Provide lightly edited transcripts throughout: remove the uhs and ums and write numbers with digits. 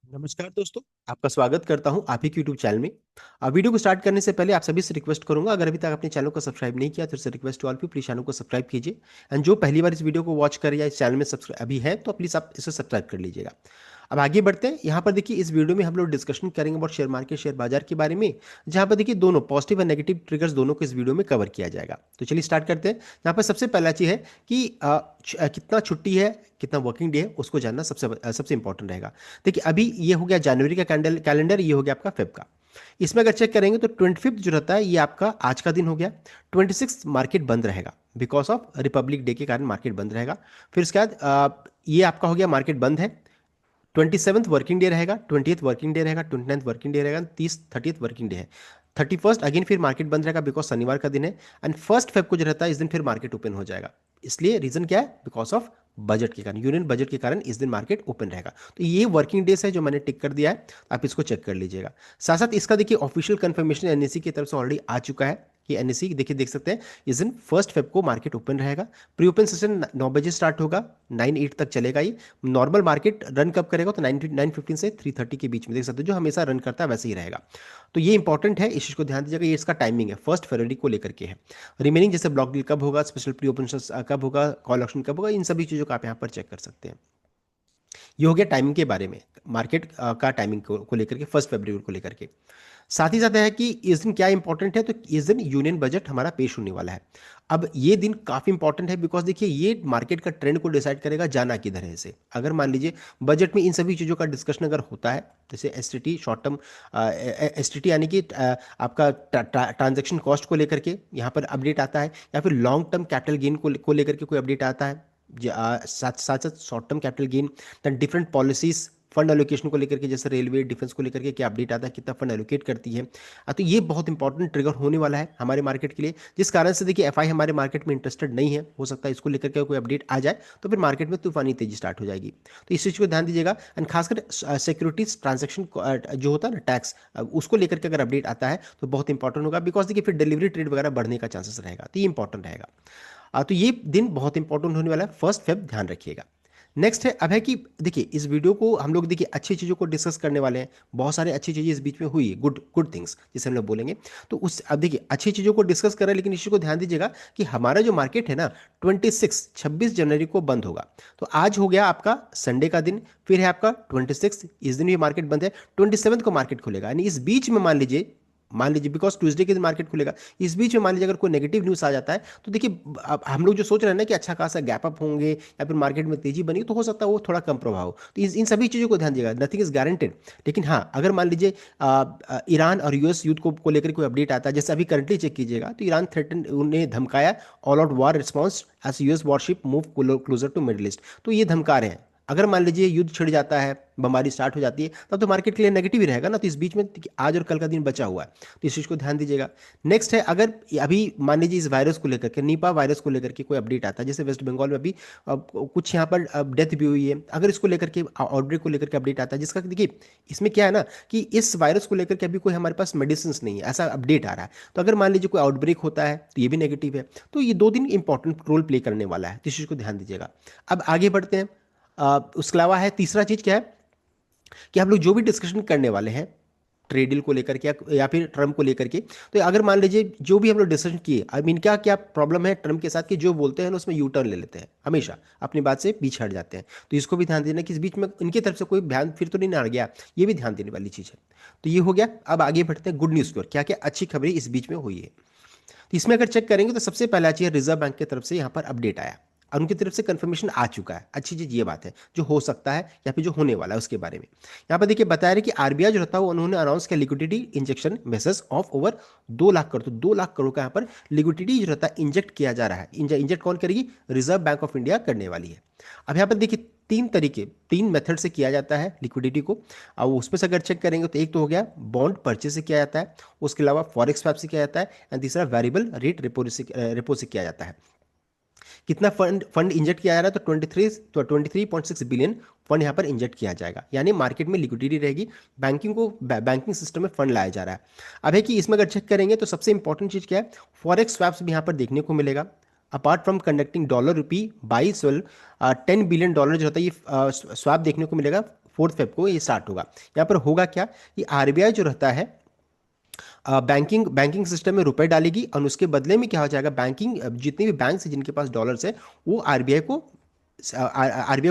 नमस्कार दोस्तों। आपका स्वागत करता हूं आप ही के यूट्यूब चैनल में। वीडियो को स्टार्ट करने से पहले आप सभी से रिक्वेस्ट करूंगा, अगर अभी तक अपने चैनल को सब्सक्राइब नहीं किया तो इससे रिक्वेस्ट टू ऑल पी प्लीज चैनल को सब्सक्राइब कीजिए। एंड जो पहली बार इस वीडियो को वॉच कर या इस चैनल में सब्सक्राइब अभी है तो प्लीज आप इसे सब्सक्राइब कर लीजिएगा। अब आगे बढ़ते हैं। यहाँ पर देखिए इस वीडियो में हम लोग डिस्कशन करेंगे अबाउट शेयर मार्केट, शेयर बाजार के बारे में, जहाँ पर देखिए दोनों पॉजिटिव और नेगेटिव ट्रिगर्स दोनों को इस वीडियो में कवर किया जाएगा। तो चलिए स्टार्ट करते हैं। यहाँ पर सबसे पहला चीज है कि कितना छुट्टी है, कितना वर्किंग डे है, उसको जानना सबसे इंपॉर्टेंट रहेगा। देखिए अभी ये हो गया जनवरी का कैलेंडर, ये हो गया आपका फेब का। इसमें अगर चेक करेंगे तो 25 जो रहता है ये आपका आज का दिन हो गया। 26 मार्केट बंद रहेगा, बिकॉज ऑफ रिपब्लिक डे के कारण मार्केट बंद रहेगा। फिर उसके बाद ये आपका हो गया मार्केट बंद है। 27th वर्किंग डे रहेगा, 20th वर्किंग डे रहेगा, 29th वर्किंग डे रहेगा, 30th वर्किंग डे है। 31st अगेन फिर मार्केट बंद रहेगा बिकॉज शनिवार का दिन है। एंड फर्स्ट फेब को जो रहता है इस दिन फिर मार्केट ओपन हो जाएगा। इसलिए रीजन क्या है? बिकॉज ऑफ बजट के कारण, यूनियन बजट के कारण इस दिन मार्केट ओपन रहेगा। तो ये वर्किंग डेज है जो मैंने टिक कर दिया है, आप इसको चेक कर लीजिएगा। साथ साथ इसका देखिए ऑफिशियल कंफर्मेशन एनएससी की तरफ से ऑलरेडी आ चुका है कि एनएससी देखिए देख सकते हैं इस दिन फर्स्ट फेब को मार्केट ओपन रहेगा। प्री ओपन सेशन 9 बजे स्टार्ट होगा, 9-8 तक चलेगा ये। नॉर्मल मार्केट रन कब करेगा तो 9:15 से 3:30 के बीच में, देख सकते हो जो हमेशा रन करता है वैसे ही रहेगा। तो ये इंपॉर्टेंट है, इस चीज को ध्यान दीजिएगा। ये इसका टाइमिंग है, 1 फरवरी को लेकर के है। रिमेनिंग जैसे ब्लॉक डील कब होगा, स्पेशल प्री ओपन कब होगा, कॉल ऑप्शन कब होगा, इन सभी चीजों का आप यहाँ पर चेक कर सकते हैं। ये हो गया टाइमिंग के बारे में, मार्केट का टाइमिंग को लेकर के 1 फरवरी को लेकर के। साथ ही साथ है कि इस दिन क्या इंपॉर्टेंट है, तो इस दिन यूनियन बजट हमारा पेश होने वाला है। अब ये दिन काफी इंपॉर्टेंट है बिकॉज देखिए ये मार्केट का ट्रेंड को डिसाइड करेगा जाना किधर है इसे। अगर मान लीजिए बजट में इन सभी चीज़ों का डिस्कशन अगर होता है, जैसे S T T short term, S T T यानी कि आपका ट्रांजेक्शन कॉस्ट को लेकर के यहाँ पर अपडेट आता है, या फिर लॉन्ग टर्म कैपिटल गेन को लेकर के कोई अपडेट आता है, साथ साथ short term capital gain, then different policies fund allocation को लेकर के, जैसे रेलवे डिफेंस को लेकर के क्या अपडेट आता है, कितना फंड एलोकेट करती है। तो ये बहुत इंपॉर्टेंट ट्रिगर होने वाला है हमारे मार्केट के लिए, जिस कारण से देखिए एफआई हमारे मार्केट में इंटरेस्टेड नहीं है। हो सकता है इसको लेकर के कोई अपडेट आ जाए तो फिर मार्केट में तूफानी तेजी स्टार्ट हो जाएगी। तो इस चीज़ को ध्यान दीजिएगा। एंड खासकर सिक्योरिटीज ट्रांजेक्शन जो होता है ना टैक्स, उसको लेकर के अगर अपडेट आता है तो बहुत इंपॉर्टेंट होगा, बिकॉज देखिए फिर डिलीवरी ट्रेड वगैरह बढ़ने का चांसेस रहेगा, तो ये इंपॉर्टेंट रहेगा। तो ये दिन बहुत इंपॉर्टेंट होने वाला है, 1 फेब ध्यान रखिएगा। नेक्स्ट है अब है कि देखिए इस वीडियो को हम लोग देखिए अच्छी चीज़ों को डिस्कस करने वाले हैं। बहुत सारे अच्छी चीज़ें इस बीच में हुई, गुड गुड थिंग्स जिसे हम लोग बोलेंगे। तो उस अब देखिए अच्छी चीज़ों को डिस्कस कर रहे हैं, लेकिन इस चीज़ को ध्यान दीजिएगा कि हमारा जो मार्केट है ना 26 जनवरी को बंद होगा। तो आज हो गया आपका संडे का दिन, फिर है आपका 26, इस दिन भी मार्केट बंद है। 27 को मार्केट खुलेगा, यानी इस बीच में मान लीजिए बिकॉज ट्यूसडे के दिन मार्केट खुलेगा, इस बीच में मान लीजिए अगर कोई नेगेटिव न्यूज़ आ जाता है तो देखिए अब हम लोग जो सोच रहे हैं ना कि अच्छा खासा गैप अप होंगे या फिर मार्केट में तेजी बनी, तो हो सकता है वो थोड़ा कम प्रभाव हो। तो इन सभी चीज़ों को ध्यान दीजिएगा, नथिंग इज गारंटेड। लेकिन हाँ अगर मान लीजिए ईरान और यूएस युद्ध को लेकर कोई अपडेट आता है, जैसे अभी करंटली चेक कीजिएगा तो ईरान थ्रेटन उन्हें धमकाया, all out war response as US warship move closer to Middle East. तो ये धमका रहे हैं। अगर मान लीजिए युद्ध छिड़ जाता है, बमबारी स्टार्ट हो जाती है, तब तो मार्केट के लिए नेगेटिव ही रहेगा ना। तो इस बीच में आज और कल का दिन बचा हुआ है, तो इस चीज़ को ध्यान दीजिएगा। नेक्स्ट है अगर अभी मान लीजिए इस वायरस को लेकर के, निपा वायरस को लेकर के कोई अपडेट आता है, जैसे वेस्ट बंगाल में अभी कुछ यहाँ पर डेथ भी हुई है, अगर इसको लेकर के आउटब्रेक को लेकर के अपडेट आता है, जिसका देखिए इसमें क्या है ना कि इस वायरस को लेकर के अभी कोई हमारे पास मेडिसिन नहीं है, ऐसा अपडेट आ रहा है। तो अगर मान लीजिए कोई आउटब्रेक होता है तो ये भी नेगेटिव है। तो ये 2 दिन इंपॉर्टेंट रोल प्ले करने वाला है, तो इस चीज़ को ध्यान दीजिएगा। अब आगे बढ़ते हैं। उसके अलावा है तीसरा चीज क्या है कि हम लोग जो भी डिस्कशन करने वाले हैं ट्रेड डील को लेकर के या फिर ट्रम्प को लेकर के, तो अगर मान लीजिए जो भी हम लोग डिस्कशन किए, आई मीन क्या क्या प्रॉब्लम है ट्रम्प के साथ कि जो बोलते हैं ना उसमें यू टर्न ले लेते हैं, हमेशा अपनी बात से पीछे हट जाते हैं। तो इसको भी ध्यान देना कि इस बीच में इनकी तरफ से कोई ध्यान फिर तो नहीं आ गया, ये भी ध्यान देने वाली चीज़ है। तो ये हो गया। अब आगे बढ़ते हैं गुड न्यूज़ की ओर, क्या क्या अच्छी खबरें इस बीच में हुई है। तो इसमें अगर चेक करेंगे तो सबसे पहला चीज रिजर्व बैंक की तरफ से यहाँ पर अपडेट आया और उनकी तरफ से कंफर्मेशन आ चुका है। अच्छी चीज ये बात है, जो हो सकता है या फिर जो होने वाला है उसके बारे में यहाँ पर देखिए बताया रहे कि आरबीआई जो रहता है वो उन्होंने अनाउंस किया liquidity injection message of over 2 lakh crore. तो 2 लाख करोड़ का यहाँ पर लिक्विडिटी जो रहता है इंजेक्ट किया जा रहा है। इंजेक्ट कौन करेगी? रिजर्व बैंक ऑफ इंडिया करने वाली है। अब यहाँ पर देखिए 3 मेथड से किया जाता है लिक्विडिटी को। अब उसमें से अगर चेक करेंगे तो एक तो हो गया बॉन्ड परचेज से किया जाता है, उसके अलावा फॉरेक्स स्वैप से किया जाता है, एंड तीसरा वेरिएबल रेट रेपो से किया जाता है। कितना फंड फंड इंजेक्ट किया जा रहा है? तो 23.6 बिलियन फंड यहाँ पर इंजेक्ट किया जाएगा, यानी मार्केट में लिक्विडिटी रहेगी, बैंकिंग सिस्टम में फंड लाया जा रहा है। अब है कि इसमें अगर चेक करेंगे तो सबसे इंपॉर्टेंट चीज क्या है, फॉरेक्स स्वैप्स भी यहाँ पर देखने को मिलेगा। Apart from conducting dollar rupee by 10 billion dollar जो होता है ये स्वैप देखने को मिलेगा 4 फेब को ये स्टार्ट होगा। यहाँ पर होगा क्या, कि आरबीआई जो रहता है बैंकिंग बैंकिंग सिस्टम में रुपए डालेगी और उसके बदले में क्या हो जाएगा, बैंकिंग जितने भी बैंक है जिनके पास डॉलर्स है वो आरबीआई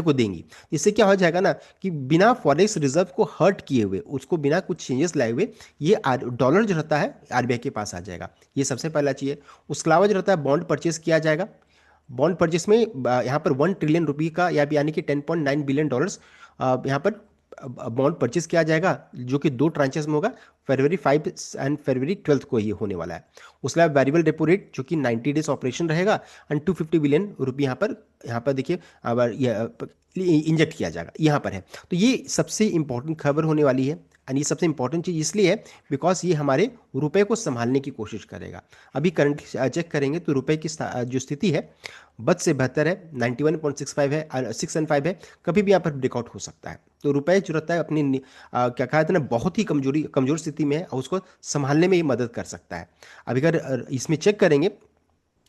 को देंगी। इससे क्या हो जाएगा ना, कि बिना फॉरेक्स रिजर्व को हर्ट किए हुए, उसको बिना कुछ चेंजेस लाए हुए, ये डॉलर जो रहता है आरबीआई के पास आ जाएगा। ये सबसे पहला चीज़ है। उसके अलावा जो रहता है बॉन्ड परचेज किया जाएगा। बॉन्ड परचेस में यहाँ पर 1 ट्रिलियन रुपये का, या यानी कि $10.9 बिलियन यहाँ पर बॉन्ड परचेज किया जाएगा, जो कि 2 ट्रांचेस में होगा। February 5 एंड February 12 को ये होने वाला है। उसके अलावा वेरिएबल रेपो रेट जो कि 90 डेज ऑपरेशन रहेगा, एंड 250 बिलियन रुपये यहाँ पर देखिए अब इंजेक्ट किया जाएगा, यहाँ पर है। तो ये सबसे इंपॉर्टेंट खबर होने वाली है। एंड ये सबसे इंपॉर्टेंट चीज़ इसलिए है बिकॉज ये हमारे रुपए को संभालने की कोशिश करेगा। अभी करंट चेक करेंगे तो रुपए की जो स्थिति है बद से बेहतर है, 91.65 है, 605 है। कभी भी यहाँ पर ब्रेकआउट हो सकता है। तो रुपए जो रहता है अपनी क्या कहा था ना, बहुत ही कमजोर स्थिति में है और उसको संभालने में ये मदद कर सकता है। अभी अगर इसमें चेक करेंगे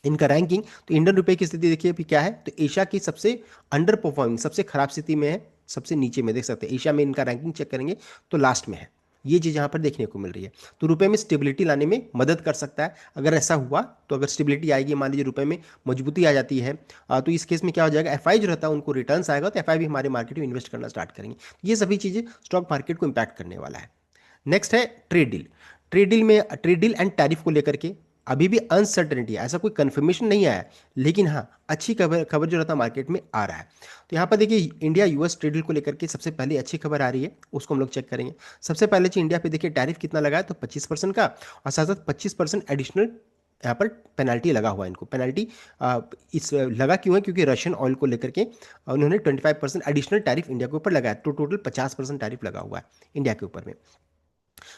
इनका रैंकिंग, तो इंडियन रुपए की स्थिति देखिए अभी क्या है, तो एशिया की सबसे अंडर परफॉर्मिंग, सबसे खराब स्थिति में है, सबसे नीचे में देख सकते हैं। एशिया में इनका रैंकिंग चेक करेंगे तो लास्ट में है। ये चीज़ यहाँ पर देखने को मिल रही है। तो रुपए में स्टेबिलिटी लाने में मदद कर सकता है। अगर ऐसा हुआ तो अगर स्टेबिलिटी आएगी, मान लीजिए रुपए में मजबूती आ जाती है, तो इस केस में क्या हो जाएगा, एफआई जो रहता है उनको रिटर्न्स आएगा, तो एफआई भी हमारे मार्केट में इन्वेस्ट करना स्टार्ट करेंगे। ये सभी चीज़ें स्टॉक मार्केट को इंपैक्ट करने वाला है। नेक्स्ट है trade deal. Trade deal and tariff को लेकर के अभी भी अनसर्टेनिटी है, ऐसा कोई कंफर्मेशन नहीं आया है। लेकिन हाँ, अच्छी खबर खबर जो रहता है मार्केट में आ रहा है। तो यहाँ पर देखिए इंडिया यूएस ट्रेड डील को लेकर के सबसे पहले अच्छी खबर आ रही है, उसको हम लोग चेक करेंगे। सबसे पहले चीज इंडिया पे देखिए टैरिफ कितना लगा है, तो 25% का, और साथ साथ 25% एडिशनल यहाँ पर पेनल्टी लगा हुआ है। इनको पेनल्टी इस लगा क्यों है, क्योंकि रशियन ऑयल को लेकर के उन्होंने 25% एडिशनल टैरिफ इंडिया के ऊपर लगाया, तो टोटल 50% टैरिफ लगा हुआ है इंडिया के ऊपर में।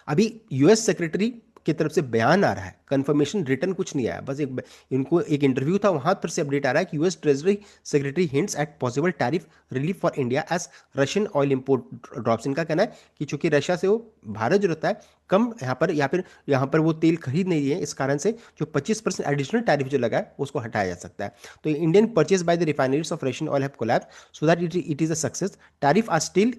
अभी यूएस सेक्रेटरी की तरफ से बयान आ रहा है, कंफर्मेशन रिटर्न कुछ नहीं आया, बस इनको एक इंटरव्यू था, वहां पर से अपडेट आ रहा है कि US treasury secretary hints at possible tariff relief for India as Russian oil import drops. इनका कहना है कि चूंकि रशिया से वो भारत जो रहता है कम यहाँ पर वो तेल खरीद नहीं रही है, इस कारण से जो 25% एडिशनल टैरिफ जो लगा है उसको हटाया जा सकता है। तो Indian purchase by the refineries of Russian oil have collapsed so that it is a success. Tariff are still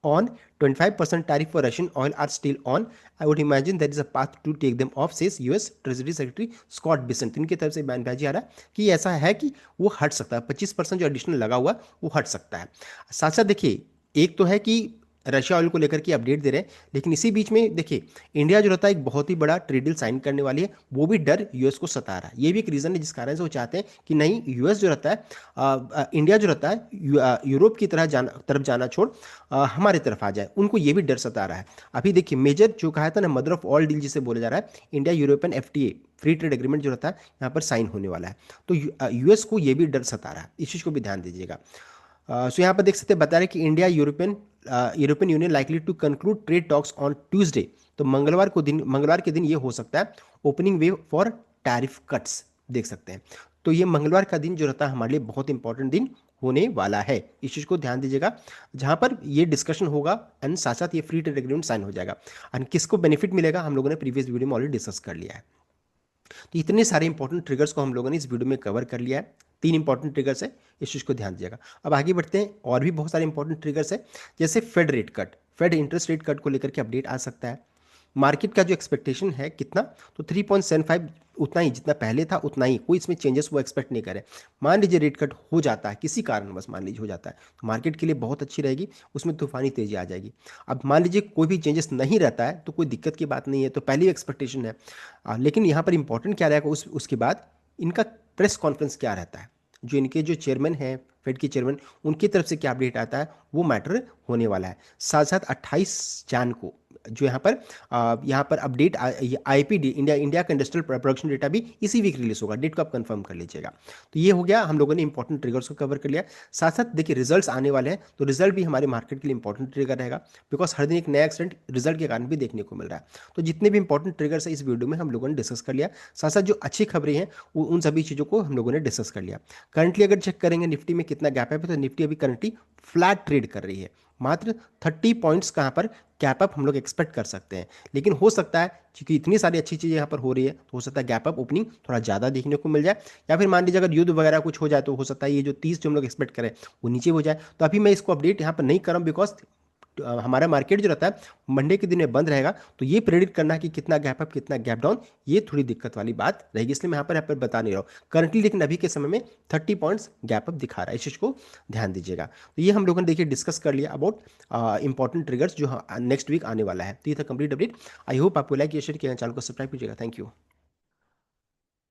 on, 25% tariff for Russian oil are still on. I would imagine there is a path to take them off, says US Treasury Secretary Scott Bessent। इनकी तरफ से बयानबाजी आ रहा है कि ऐसा है कि वो हट सकता है, 25% जो एडिशनल लगा हुआ वो हट सकता है। साथ साथ देखिए, एक तो है कि रशिया ऑयल को लेकर के अपडेट दे रहे हैं, लेकिन इसी बीच में देखिए इंडिया जो रहता है एक बहुत ही बड़ा ट्रेड डील साइन करने वाली है, वो भी डर यूएस को सता रहा है। ये भी एक रीजन है जिस कारण से वो चाहते हैं कि नहीं, यूएस जो रहता है इंडिया जो रहता है यूरोप की तरफ जाना छोड़ हमारे तरफ आ जाए, उनको ये भी डर सता रहा है। अभी देखिए मेजर जो कहा था ना, मदर ऑफ ऑल डील जिसे बोला जा रहा है, India European FTA free trade agreement जो रहता है यहाँ पर साइन होने वाला है। तो यूएस को ये भी डर सता रहा है, इस चीज़ को भी ध्यान दीजिएगा। सो यहाँ पर देख सकते हैं, बता रहे कि India European Union likely to conclude trade talks on Tuesday. तो मंगलवार के दिन ये हो सकता है opening way for tariff cuts, देख सकते हैं। तो ये मंगलवार का दिन जो रहता है हमारे लिए बहुत इंपॉर्टेंट दिन होने वाला है, इस चीज़ को ध्यान दीजिएगा, जहां पर ये डिस्कशन होगा एंड साथ साथ ये फ्री ट्रेड एग्रीमेंट साइन हो जाएगा। एंड किसको बेनिफिट मिलेगा हम लोगों ने प्रीवियस वीडियो में ऑलरेडी डिस्कस कर लिया है। तो इतने सारे इंपॉर्टेंट ट्रिगर्स को हम लोगों ने इस वीडियो में कवर कर लिया है। 3 इंपॉर्टेंट ट्रिगर्स है, इस चीज़ को ध्यान दीजिएगा। अब आगे बढ़ते हैं, और भी बहुत सारे इंपॉर्टेंट ट्रिगर्स है, जैसे फेड इंटरेस्ट रेट कट को लेकर के अपडेट आ सकता है। मार्केट का जो एक्सपेक्टेशन है कितना, तो 3.75, उतना ही जितना पहले था उतना ही, कोई इसमें चेंजेस वो एक्सपेक्ट नहीं करे। मान लीजिए रेट कट हो जाता है किसी कारण, बस मान लीजिए हो जाता है, तो मार्केट के लिए बहुत अच्छी रहेगी, उसमें तूफानी तेजी आ जाएगी। अब मान लीजिए कोई भी चेंजेस नहीं रहता है तो कोई दिक्कत की बात नहीं है, तो पहली एक्सपेक्टेशन है। लेकिन यहाँ पर इंपॉर्टेंट क्या रहेगा, उसके बाद इनका प्रेस कॉन्फ्रेंस क्या रहता है, जो इनके जो चेयरमैन हैं फेड के चेयरमैन, उनकी तरफ से क्या अपडेट आता है वो मैटर होने वाला है। साथ साथ 28 जन को जो यहाँ पर अपडेट आईपीडी इंडिया का इंडस्ट्रियल प्रोडक्शन डेटा भी इसी वीक रिलीज होगा, डेट को आप कंफर्म कर लीजिएगा। तो ये हो गया, हम लोगों ने इंपॉर्टेंट ट्रिगर्स को कवर कर लिया। साथ साथ देखिए रिजल्ट्स आने वाले हैं, तो रिजल्ट भी हमारे मार्केट के लिए इंपॉर्टेंट ट्रिगर रहेगा, बिकॉज हर दिन एक नया एक्सीडेंट रिजल्ट के कारण भी देखने को मिल रहा है। तो जितने भी इंपॉर्टेंट ट्रिगर्स है इस वीडियो में हम लोगों ने डिस्कस कर लिया। साथ साथ जो अच्छी खबरें हैं उन सभी चीज़ों को हम लोगों ने डिस्कस कर लिया। करंटली अगर चेक करेंगे निफ्टी में कितना गैप है, तो निफ्टी अभी करंटली फ्लैट ट्रेड कर रही है, मात्र 30 पॉइंट्स कहाँ पर गैप अप हम लोग एक्सपेक्ट कर सकते हैं। लेकिन हो सकता है क्योंकि इतनी सारी अच्छी चीज़ें यहाँ पर हो रही है, तो हो सकता है गैप अप ओपनिंग थोड़ा ज़्यादा देखने को मिल जाए, या फिर मान लीजिए अगर युद्ध वगैरह कुछ हो जाए तो हो सकता है ये जो 30 जो हम लोग एक्सपेक्ट करें वो नीचे हो जाए। तो अभी मैं इसको अपडेट यहाँ पर नहीं कर रहा हूँ, बिकॉज हमारा मार्केट जो रहता है मंडे के दिन में बंद रहेगा, तो ये प्रेडिक्ट करना कि कितना गैप अप कितना गैप डाउन, ये थोड़ी दिक्कत वाली बात रहेगी, इसलिए मैं यहाँ पर बता नहीं रहा हूँ करंटली, लेकिन अभी के समय में 30 पॉइंट्स गैप अप दिखा रहा है, इस चीज़ को ध्यान दीजिएगा। तो ये हम लोगों ने देखिए डिस्कस कर लिया अबाउट इंपॉर्टेंट ट्रिगर्स जो नेक्स्ट वीक आने वाला है। तो ये था कंप्लीट अपडेट। आई होप आपको लाइक, शेयर किया, चैनल को सब्सक्राइब कीजिएगा। Thank you.